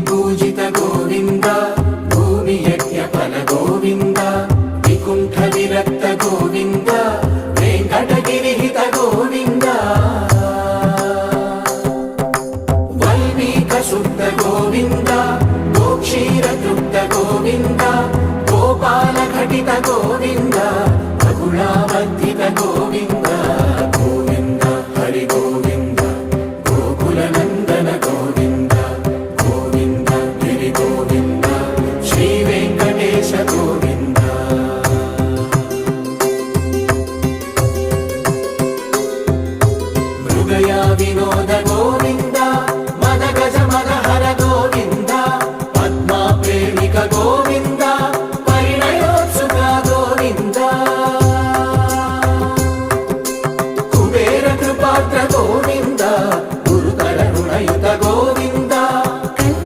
पूजित गोविन्द भूमि यज्ञ फल गोविन्द विकुण्ठ विरक्त गोविन्द वेङ्कटगिरिहित गोविन्द वल्मीक शुद्ध गोविन्द गोक्षीर तृप्त गोविन्द गोपाल घटित गोविन्द बहुलावर्धित गोविन्द